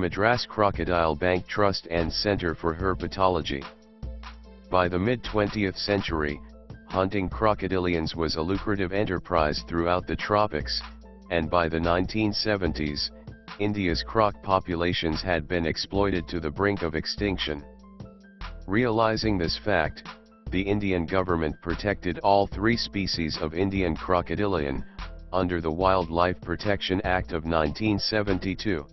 Madras Crocodile Bank Trust and Center for Herpetology. By the mid-20th century, hunting crocodilians was a lucrative enterprise throughout the tropics, and by the 1970s, India's croc populations had been exploited to the brink of extinction. Realizing this fact, the Indian government protected all three species of Indian crocodilian, under the Wildlife Protection Act of 1972.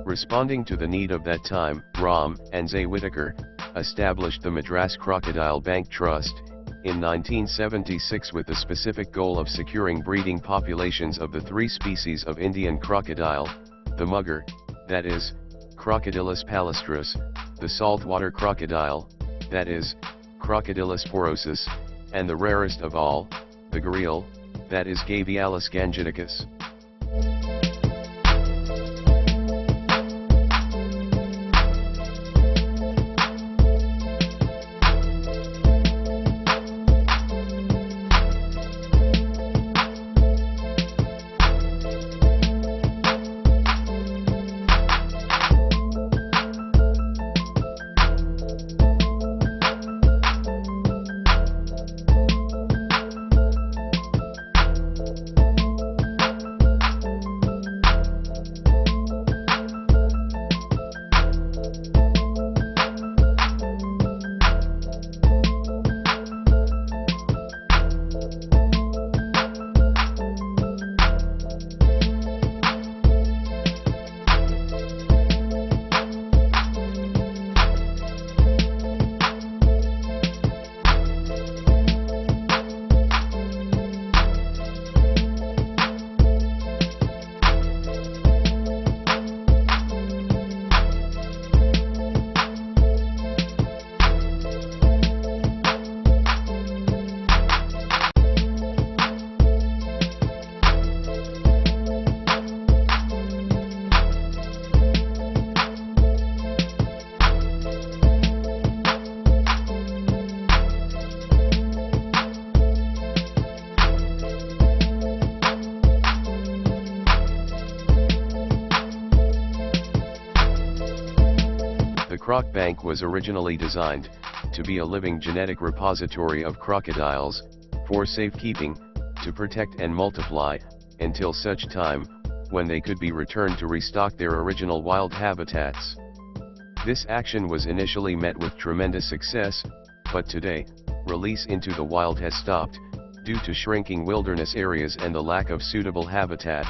Responding to the need of that time, Ram and Zay Whitaker established the Madras Crocodile Bank Trust in 1976 with the specific goal of securing breeding populations of the three species of Indian crocodile: the mugger, that is, Crocodilus palustris; the saltwater crocodile, that is, Crocodilus porosus; and the rarest of all, the gharial, that is, Gavialis gangeticus. The Croc Bank was originally designed to be a living genetic repository of crocodiles, for safekeeping, to protect and multiply, until such time when they could be returned to restock their original wild habitats. This action was initially met with tremendous success, but today, release into the wild has stopped, due to shrinking wilderness areas and the lack of suitable habitat.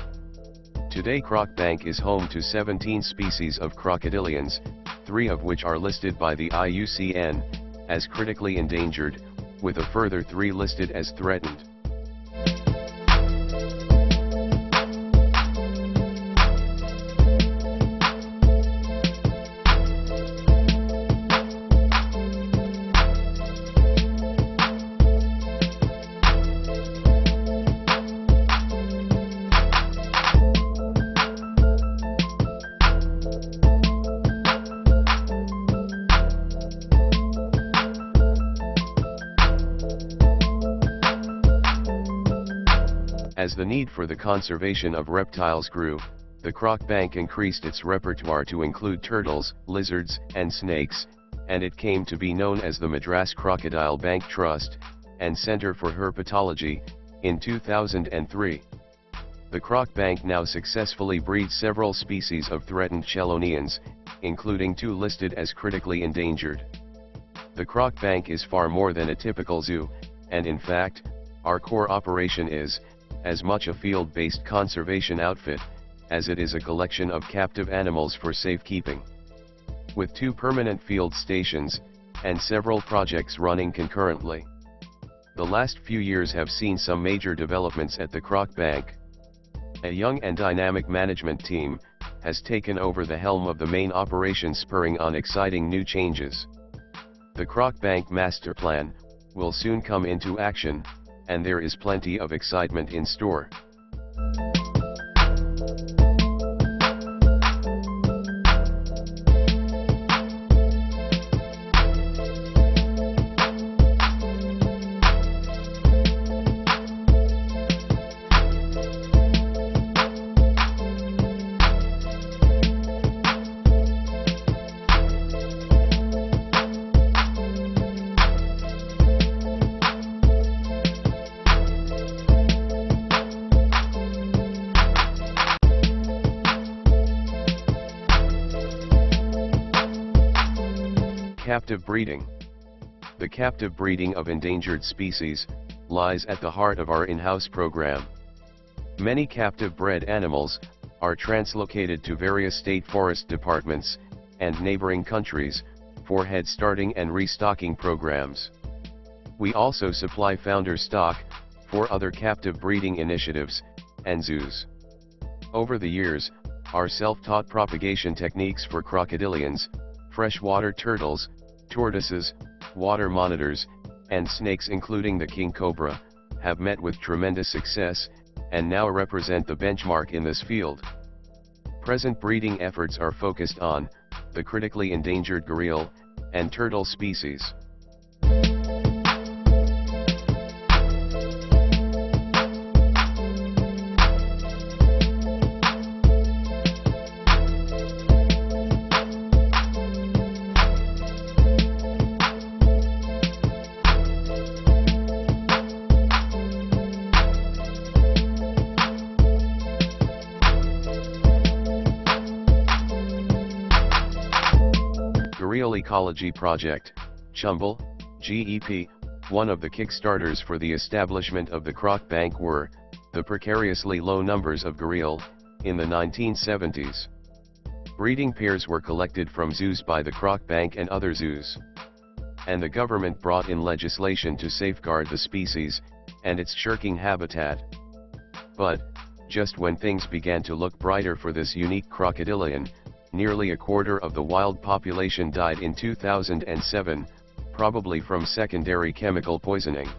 Today Croc Bank is home to 17 species of crocodilians, 3 of which are listed by the IUCN as critically endangered, with a further 3 listed as threatened. As the need for the conservation of reptiles grew, the Croc Bank increased its repertoire to include turtles, lizards, and snakes, and it came to be known as the Madras Crocodile Bank Trust and Center for Herpetology in 2003. The Croc Bank now successfully breeds several species of threatened chelonians, including 2 listed as critically endangered. The Croc Bank is far more than a typical zoo, and in fact, our core operation is as much a field-based conservation outfit as it is a collection of captive animals for safekeeping. With 2 permanent field stations and several projects running concurrently. The last few years have seen some major developments at the Croc Bank. A young and dynamic management team has taken over the helm of the main operation, spurring on exciting new changes. The Croc Bank master plan will soon come into action, and there is plenty of excitement in store. Captive breeding. The captive breeding of endangered species lies at the heart of our in-house program. Many captive bred animals are translocated to various state forest departments and neighboring countries for head starting and restocking programs. We also supply founder stock for other captive breeding initiatives and zoos. Over the years, our self-taught propagation techniques for crocodilians, freshwater turtles, tortoises, water monitors, and snakes including the king cobra, have met with tremendous success, and now represent the benchmark in this field. Present breeding efforts are focused on the critically endangered gharial and turtle species. Gharial Ecology Project, Chumble, GEP, one of the kickstarters for the establishment of the Croc Bank were the precariously low numbers of gharial in the 1970s. Breeding pairs were collected from zoos by the Croc Bank and other zoos. And the government brought in legislation to safeguard the species and its shirking habitat. But, just when things began to look brighter for this unique crocodilian, nearly a quarter of the wild population died in 2007, probably from secondary chemical poisoning.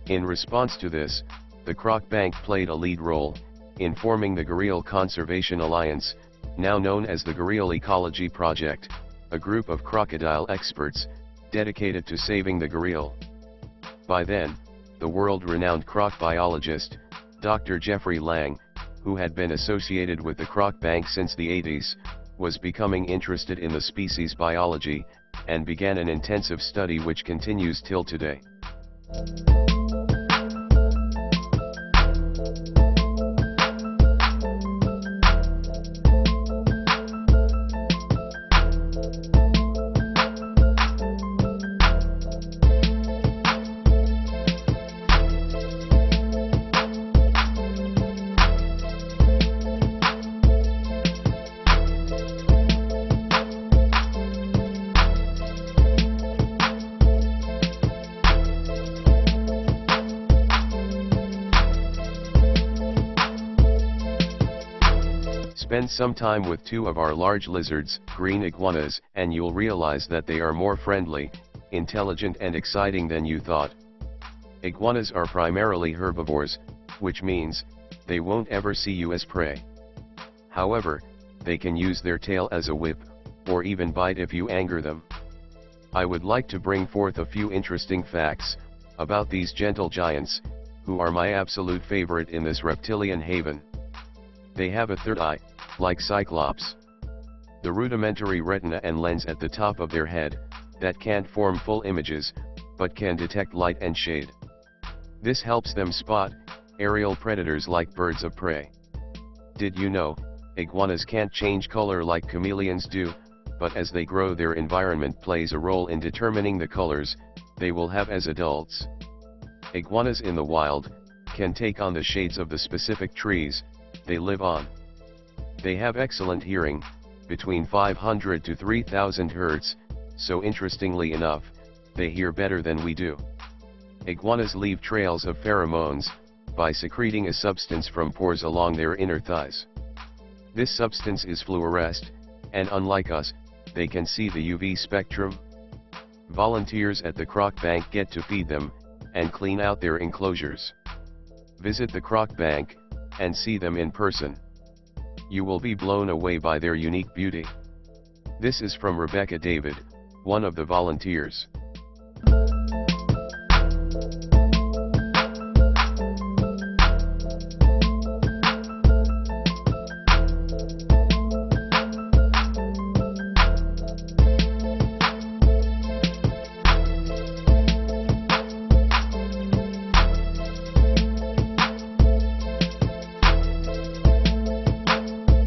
In response to this, the Croc Bank played a lead role in forming the Gharial Conservation Alliance, now known as the Gharial Ecology Project, a group of crocodile experts dedicated to saving the gharial. By then, the world-renowned croc biologist, Dr. Jeffrey Lang, who had been associated with the Croc Bank since the 80s, was becoming interested in the species biology, and began an intensive study which continues till today. Spend some time with two of our large lizards, green iguanas, and you'll realize that they are more friendly, intelligent and exciting than you thought. Iguanas are primarily herbivores, which means they won't ever see you as prey. However, they can use their tail as a whip, or even bite if you anger them. I would like to bring forth a few interesting facts about these gentle giants, who are my absolute favorite in this reptilian haven. They have a third eye, like Cyclops. The rudimentary retina and lens at the top of their head, that can't form full images, but can detect light and shade. This helps them spot aerial predators like birds of prey. Did you know, iguanas can't change color like chameleons do, but as they grow their environment plays a role in determining the colors they will have as adults. Iguanas in the wild can take on the shades of the specific trees they live on. They have excellent hearing, between 500 to 3000 Hz, so interestingly enough, they hear better than we do. Iguanas leave trails of pheromones, by secreting a substance from pores along their inner thighs. This substance is fluorescent, and unlike us, they can see the UV spectrum. Volunteers at the croc bank get to feed them, and clean out their enclosures. Visit the croc bank, and see them in person. You will be blown away by their unique beauty. This is from Rebecca David, one of the volunteers.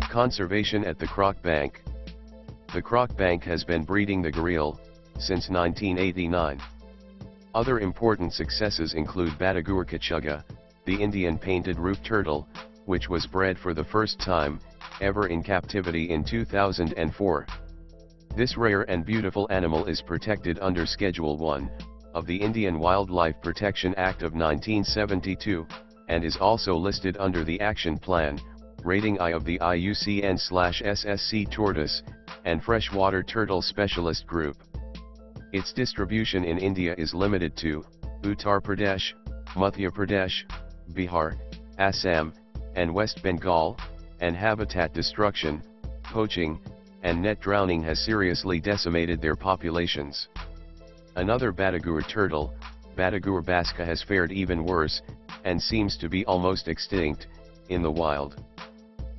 Conservation at the croc bank. The croc bank has been breeding the gharial since 1989. Other important successes include Badagur kachuga, the Indian painted roof turtle, which was bred for the first time ever in captivity in 2004. This rare and beautiful animal is protected under Schedule 1 of the Indian Wildlife Protection Act of 1972, and is also listed under the Action Plan, Rating I of the IUCN/SSC Tortoise and Freshwater Turtle Specialist Group. Its distribution in India is limited to Uttar Pradesh, Madhya Pradesh, Bihar, Assam, and West Bengal, and habitat destruction, poaching, and net drowning has seriously decimated their populations. Another Badagur turtle, Badagur basca, has fared even worse, and seems to be almost extinct in the wild.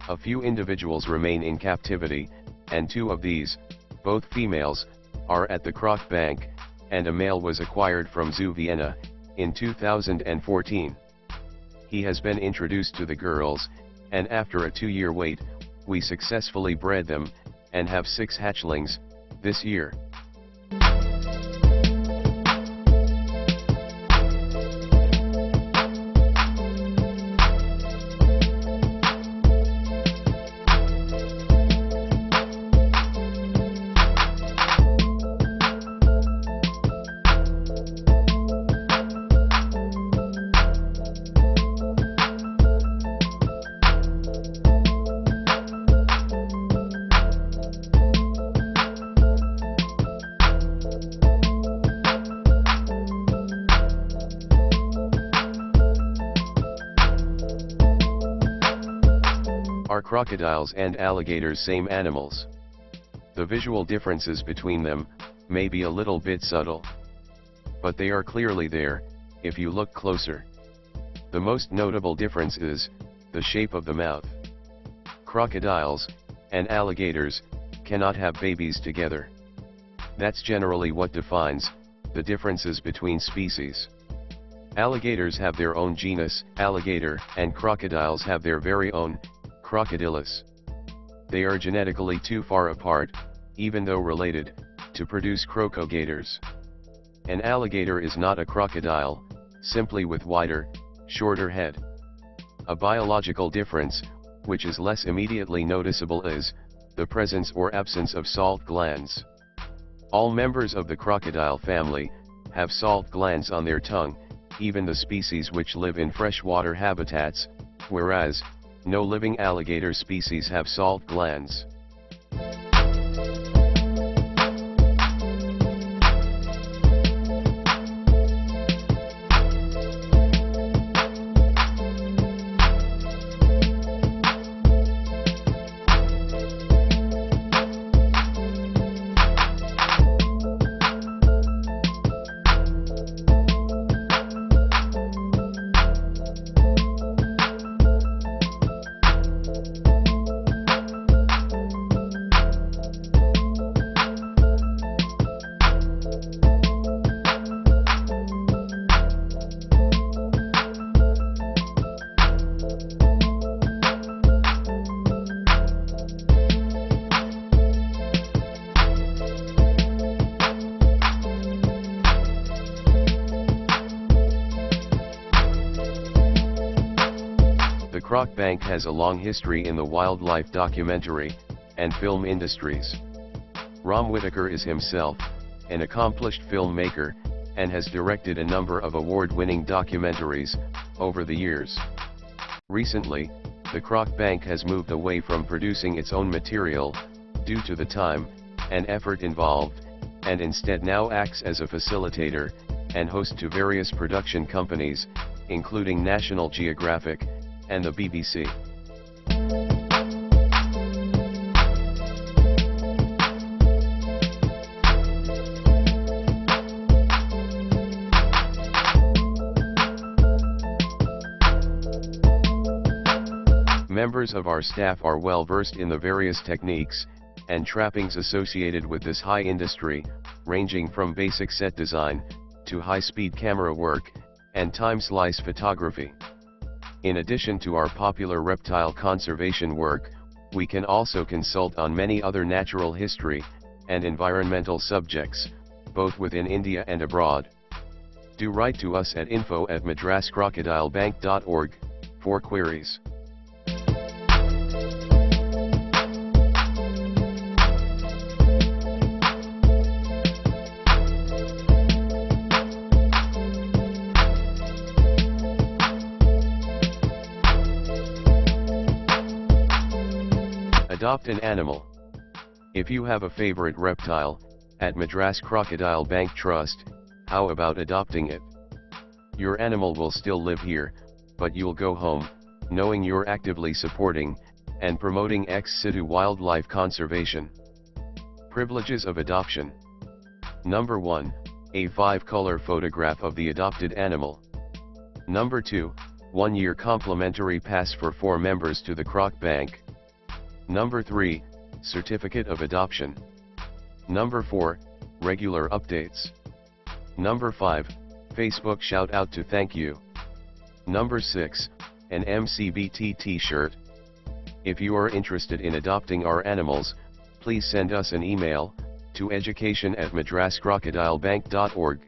A few individuals remain in captivity, and two of these, both females, are at the croc bank, and a male was acquired from Zoo Vienna in 2014. He has been introduced to the girls, and after a 2-year wait, we successfully bred them, and have 6 hatchlings this year. Are crocodiles and alligators same animals? The visual differences between them may be a little bit subtle, but they are clearly there if you look closer. The most notable difference is the shape of the mouth. Crocodiles and alligators cannot have babies together. That's generally what defines the differences between species. Alligators have their own genus, alligator, and crocodiles have their very own, crocodilus. They are genetically too far apart, even though related, to produce crocogators. An alligator is not a crocodile, simply with wider, shorter head. A biological difference, which is less immediately noticeable, is the presence or absence of salt glands. All members of the crocodile family have salt glands on their tongue, even the species which live in freshwater habitats, whereas no living alligator species have salt glands. The croc bank has a long history in the wildlife documentary and film industries. Ram Whitaker is himself an accomplished filmmaker, and has directed a number of award-winning documentaries over the years. Recently, the Croc Bank has moved away from producing its own material, due to the time and effort involved, and instead now acts as a facilitator and host to various production companies, including National Geographic and the BBC. Members of our staff are well versed in the various techniques and trappings associated with this high industry, ranging from basic set design to high-speed camera work and time-slice photography. In addition to our popular reptile conservation work, we can also consult on many other natural history and environmental subjects, both within India and abroad. Do write to us at info@madrascrocodilebank.org for queries. Adopt an animal. If you have a favorite reptile, at Madras Crocodile Bank Trust, how about adopting it? Your animal will still live here, but you'll go home, knowing you're actively supporting and promoting ex situ wildlife conservation. Privileges of adoption. Number 1, a 5-color photograph of the adopted animal. Number 2, 1-year complimentary pass for 4 members to the Croc Bank. Number 3, certificate of adoption. Number 4, regular updates. Number 5, Facebook shout out to thank you. Number 6, an MCBT t-shirt. If you are interested in adopting our animals, please send us an email to education@madrascrocodilebank.org.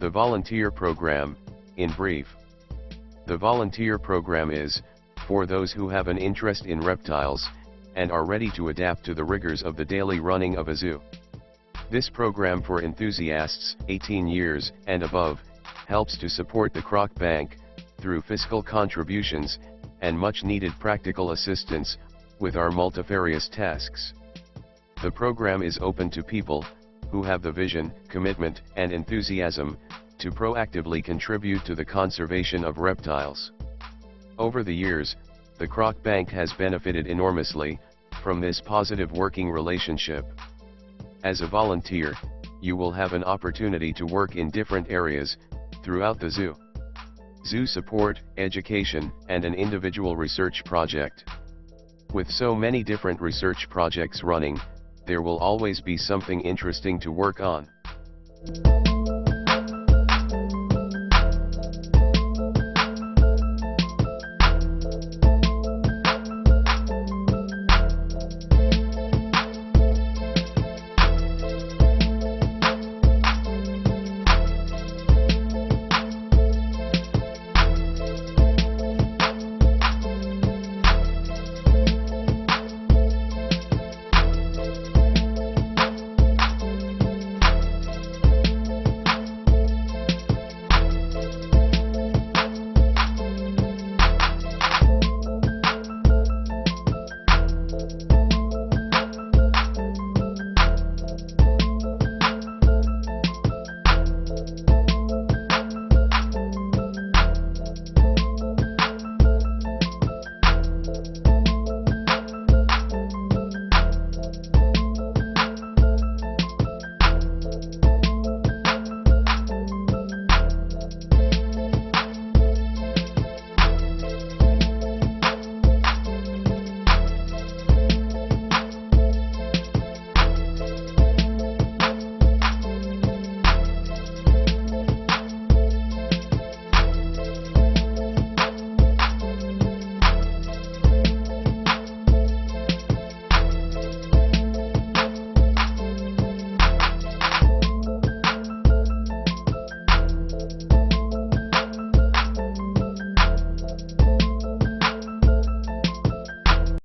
The Volunteer Program, in brief. The volunteer program is, for those who have an interest in reptiles, and are ready to adapt to the rigors of the daily running of a zoo. This program for enthusiasts, 18 years and above, helps to support the Croc Bank, through fiscal contributions, and much needed practical assistance, with our multifarious tasks. The program is open to people, who have the vision, commitment, and enthusiasm, to proactively contribute to the conservation of reptiles. Over the years, the Croc Bank has benefited enormously from this positive working relationship. As a volunteer, you will have an opportunity to work in different areas throughout the zoo. Zoo support, education, and an individual research project. With so many different research projects running, there will always be something interesting to work on.